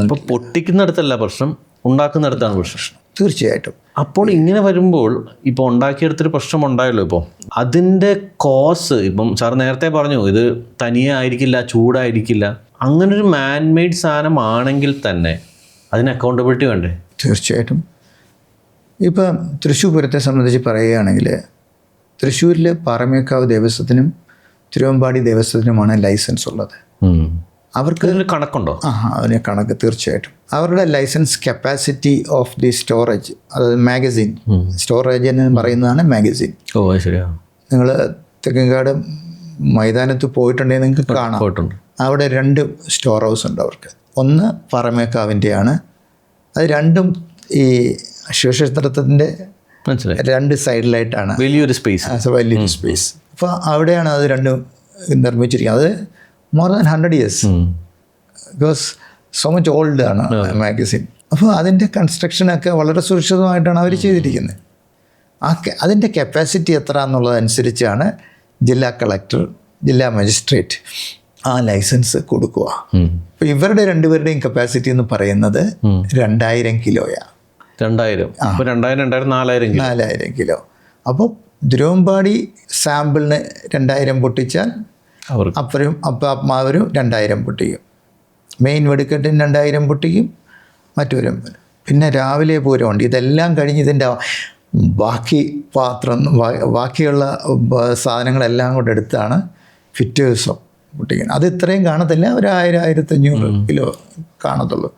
അപ്പോൾ പൊട്ടിക്കുന്നിടത്തല്ല പ്രശ്നം, ഉണ്ടാക്കുന്നിടത്താണ് പ്രശ്നം. തീർച്ചയായിട്ടും. അപ്പോൾ ഇങ്ങനെ വരുമ്പോൾ ഇപ്പോൾ ഉണ്ടാക്കിയെടുത്തൊരു പ്രശ്നം ഉണ്ടായല്ലോ, ഇപ്പോൾ അതിൻ്റെ കോസ് ഇപ്പം സാർ നേരത്തെ പറഞ്ഞു ഇത് തനിയെ ആയിരിക്കില്ല, ചൂടായിരിക്കില്ല. അങ്ങനൊരു മാൻമെയ്ഡ് സാധനമാണെങ്കിൽ തന്നെ അതിന് അക്കൗണ്ടബിലിറ്റി വേണ്ടേ? തീർച്ചയായിട്ടും. ഇപ്പം തൃശ്ശൂർ പൂരത്തെ സംബന്ധിച്ച് പറയുകയാണെങ്കിൽ തൃശ്ശൂരിൽ പാറമേക്കാവ് ദേവസ്വത്തിനും തിരുവമ്പാടി ദേവസ്വത്തിനുമാണ് ലൈസൻസ് ഉള്ളത്. അവർക്ക് കണക്കുണ്ടോ? അതിന് കണക്ക് തീർച്ചയായിട്ടും. അവരുടെ licence capacity of the storage, അതായത് മാഗസിൻ സ്റ്റോറേജ് എന്ന് പറയുന്നതാണ് മാഗസിൻ. ഓ ശരിയാ. നിങ്ങൾ തെക്കങ്കാട് മൈതാനത്ത് പോയിട്ടുണ്ടെങ്കിൽ നിങ്ങൾക്ക് കാണാം, അവിടെ 2 സ്റ്റോർ ഹൗസ് ഉണ്ട് അവർക്ക്. ഒന്ന് പാറമേക്കാവിൻ്റെയാണ്, അത് രണ്ടും ഈ ശിവക്ഷേത്രത്തിൻ്റെ 2 സൈഡിലായിട്ടാണ് വലിയൊരു സ്പേസ്. അപ്പോൾ അവിടെയാണ് അത് രണ്ടും നിർമ്മിച്ചിരിക്കുന്നത്. അത് more than 100 years, because so much old ആണ് മാഗസിൻ. അപ്പോൾ അതിൻ്റെ കൺസ്ട്രക്ഷനൊക്കെ വളരെ സുരക്ഷിതമായിട്ടാണ് അവർ ചെയ്തിരിക്കുന്നത്. അതിൻ്റെ കപ്പാസിറ്റി എത്ര എന്നുള്ളതനുസരിച്ചാണ് ജില്ലാ കളക്ടർ, ജില്ലാ മജിസ്ട്രേറ്റ് ആ ലൈസൻസ് കൊടുക്കുക. അപ്പോൾ ഇവരുടെ 2 പേരുടെയും കപ്പാസിറ്റി എന്ന് പറയുന്നത് 2000 കിലോയാണ്. 4000 കിലോ. അപ്പോൾ തിരുവമ്പാടി സാമ്പിളിന് 2000 പൊട്ടിച്ചാൽ അപ്പുറം അവരും 2000 പൊട്ടിക്കും. മെയിൻ വെടിക്കെട്ടിന് 2000 പൊട്ടിക്കും, മറ്റൊരും. പിന്നെ രാവിലെ പൂരമുണ്ട്. ഇതെല്ലാം കഴിഞ്ഞ് ഇതിൻ്റെ ബാക്കി ബാക്കിയുള്ള സാധനങ്ങളെല്ലാം കൂടെ എടുത്താണ് പിറ്റേ ദിവസം പൊട്ടിക്കുന്നത്. അത് ഇത്രയും കാണത്തില്ല, ഒരു 1000-1500 കിലോ കാണത്തുള്ളൂ.